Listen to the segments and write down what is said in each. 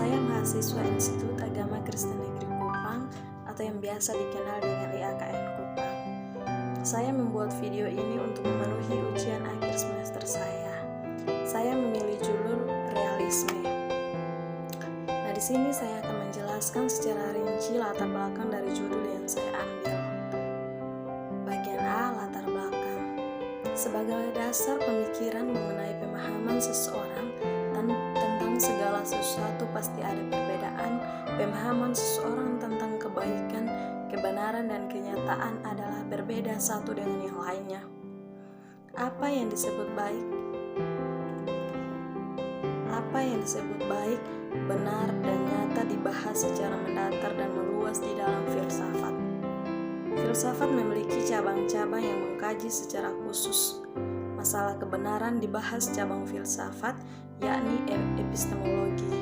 Saya mahasiswa Institut Agama Kristen Negeri Kupang atau yang biasa dikenal dengan IAKN Kupang. Saya membuat video ini untuk memenuhi ujian akhir semester saya. Saya memilih judul realisme. Nah, di sini saya akan menjelaskan secara rinci latar belakang dari judul yang saya ambil. Bagian A, latar belakang. Sebagai dasar pemikiran mengenai pemahaman seseorang tentang segala sesuatu pasti ada perbedaan. Pemahaman seseorang tentang kebaikan, kebenaran, dan kenyataan adalah berbeda satu dengan yang lainnya. Apa yang disebut baik, benar, dan nyata dibahas secara mendatar dan meluas di dalam filsafat. Filsafat memiliki cabang-cabang yang mengkaji secara khusus. Masalah kebenaran dibahas cabang filsafat, yakni epistemologi.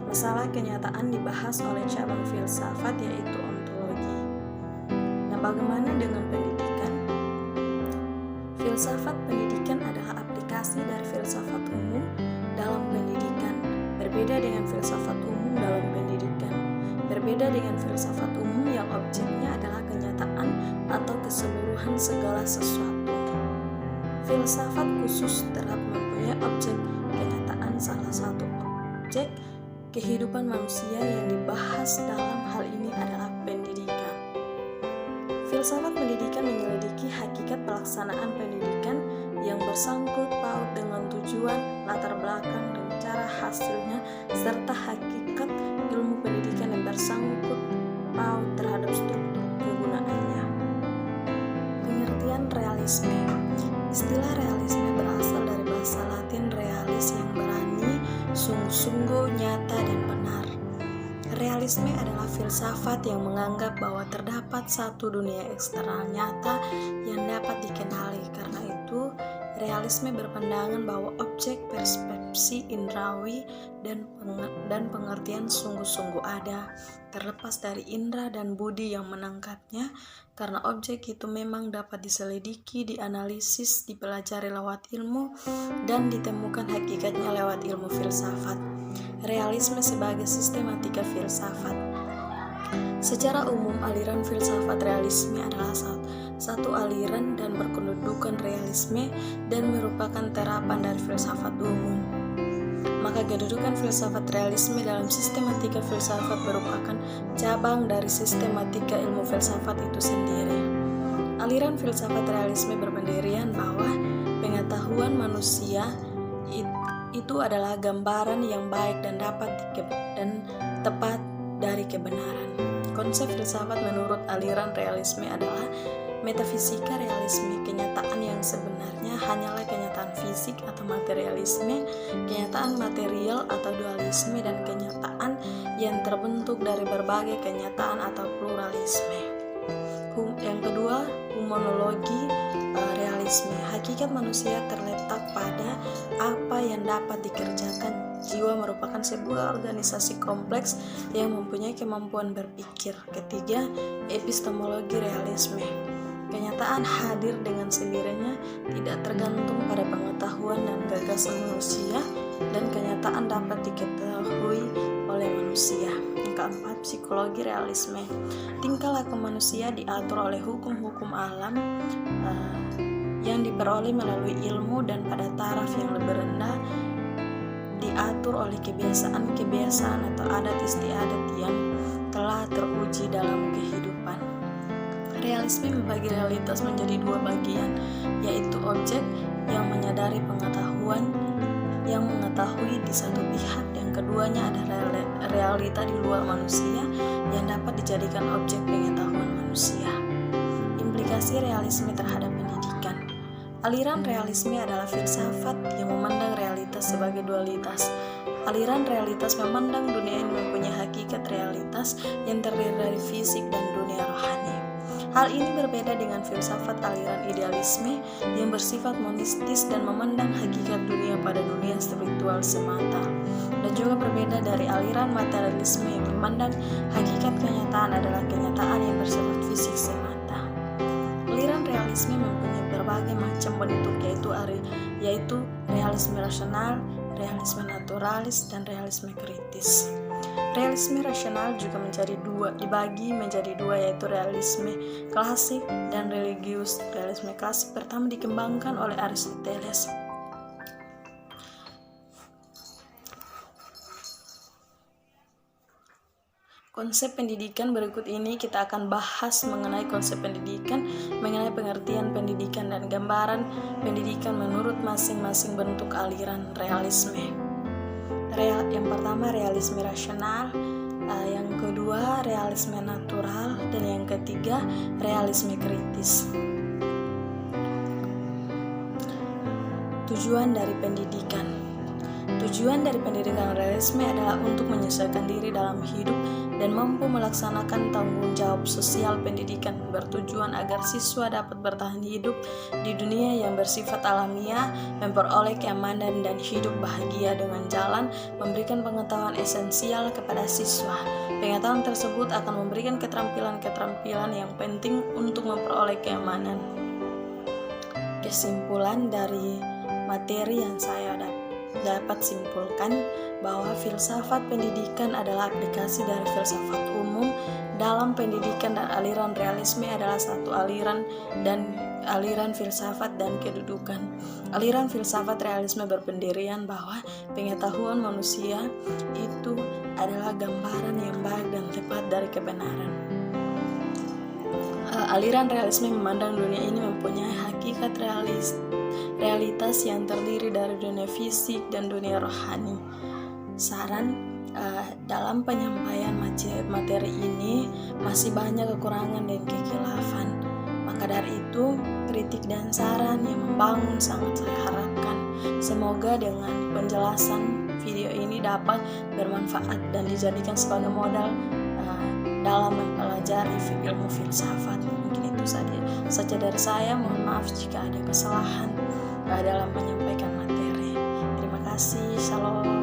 Masalah kenyataan dibahas oleh cabang filsafat, yaitu ontologi. Nah, bagaimana dengan pendidikan? Filsafat pendidikan adalah aplikasi dari filsafat umum dalam pendidikan. Berbeda dengan filsafat umum dalam pendidikan. Berbeda dengan filsafat umum yang objeknya adalah kenyataan atau keseluruhan segala sesuatu. Filsafat khusus terhadap mempunyai objek kenyataan. Salah satu objek kehidupan manusia yang dibahas dalam hal ini adalah pendidikan. Filsafat pendidikan menyelidiki hakikat pelaksanaan pendidikan yang bersangkut paut dengan tujuan, latar belakang, dan cara hasilnya, serta hakikat ilmu pendidikan yang bersangkut paut terhadap struktur kegunaannya. Pengertian realisme. Istilah realisme berasal dari bahasa Latin realis yang berani, sungguh-sungguh, nyata, dan benar. Realisme adalah filsafat yang menganggap bahwa terdapat satu dunia eksternal nyata yang dapat dikenali. Karena itu, realisme berpandangan bahwa objek persepsi indrawi dan pengertian sungguh-sungguh ada, terlepas dari indera dan budi yang menangkapnya, karena objek itu memang dapat diselidiki, dianalisis, dipelajari lewat ilmu, dan ditemukan hakikatnya lewat ilmu filsafat. Realisme sebagai sistematika filsafat. Secara umum, aliran filsafat realisme adalah satu aliran dan berkedudukan realisme dan merupakan terapan dari filsafat umum. Maka kedudukan filsafat realisme dalam sistematika filsafat merupakan cabang dari sistematika ilmu filsafat itu sendiri. Aliran filsafat realisme berpendirian bahwa pengetahuan manusia itu adalah gambaran yang baik dan tepat dari kebenaran. Konsep filsafat menurut aliran realisme adalah metafisika realisme, kenyataan yang sebenarnya hanyalah kenyataan fisik atau materialisme, kenyataan material atau dualisme, dan kenyataan yang terbentuk dari berbagai kenyataan atau pluralisme. Yang kedua, humanologi realisme. Hakikat manusia terletak pada apa yang dapat dikerjakan. Jiwa merupakan sebuah organisasi kompleks yang mempunyai kemampuan berpikir. Ketiga, epistemologi realisme. Kenyataan hadir dengan sendirinya, tidak tergantung pada pengetahuan dan gagasan manusia, dan kenyataan dapat diketahui oleh manusia. Yang keempat, psikologi realisme. Tingkah laku manusia diatur oleh hukum-hukum alam yang diperoleh melalui ilmu, dan pada taraf yang lebih rendah diatur oleh kebiasaan atau adat istiadat yang telah teruji dalam kehidupan. Realisme membagi realitas menjadi dua bagian, yaitu objek yang menyadari pengetahuan yang mengetahui di satu pihak, dan keduanya adalah realita di luar manusia yang dapat dijadikan objek pengetahuan manusia. Implikasi realisme terhadap pendidikan. Aliran realisme adalah filsafat yang memandang realitas sebagai dualitas. Aliran realitas memandang dunia ini mempunyai hakikat realitas yang terdiri dari fisik dan dunia rohani. Hal ini berbeda dengan filsafat aliran idealisme yang bersifat monistis dan memandang hakikat dunia pada dunia spiritual semata, dan juga berbeda dari aliran materialisme yang memandang hakikat kenyataan adalah kenyataan yang bersifat fisik semata. Aliran realisme mempunyai berbagai macam bentuk, yaitu realisme rasional, realisme naturalis, dan realisme kritis. Realisme rasional juga dibagi menjadi dua, yaitu realisme klasik dan religius. Realisme klasik pertama dikembangkan oleh Aristoteles. Konsep pendidikan berikut ini kita akan bahas mengenai konsep pendidikan, mengenai pengertian pendidikan dan gambaran pendidikan menurut masing-masing bentuk aliran realisme. Yang pertama realisme rasional, yang kedua realisme natural, dan yang ketiga realisme kritis. Tujuan dari pendidikan. Tujuan dari pendidikan realisme adalah untuk menyesuaikan diri dalam hidup dan mampu melaksanakan tanggung jawab sosial. Pendidikan bertujuan agar siswa dapat bertahan hidup di dunia yang bersifat alamiah, memperoleh keamanan dan hidup bahagia dengan jalan memberikan pengetahuan esensial kepada siswa. Pengetahuan tersebut akan memberikan keterampilan-keterampilan yang penting untuk memperoleh keamanan. Kesimpulan dari materi yang saya dapat simpulkan bahwa filsafat pendidikan adalah aplikasi dari filsafat umum dalam pendidikan, dan aliran realisme adalah satu aliran filsafat dan kedudukan. Aliran filsafat realisme berpendirian bahwa pengetahuan manusia itu adalah gambaran yang baik dan tepat dari kebenaran. Aliran realisme memandang dunia ini mempunyai hakikat realitas yang terdiri dari dunia fisik dan dunia rohani. Saran, dalam penyampaian materi ini masih banyak kekurangan dan kekhilafan. Maka dari itu, kritik dan saran yang membangun sangat saya harapkan. Semoga dengan penjelasan video ini dapat bermanfaat dan dijadikan sebagai modal dalam mempelajari ilmu filsafat. Mungkin itu saja dari saya. Mohon maaf jika ada kesalahan dalam menyampaikan materi. Terima kasih. Shalom.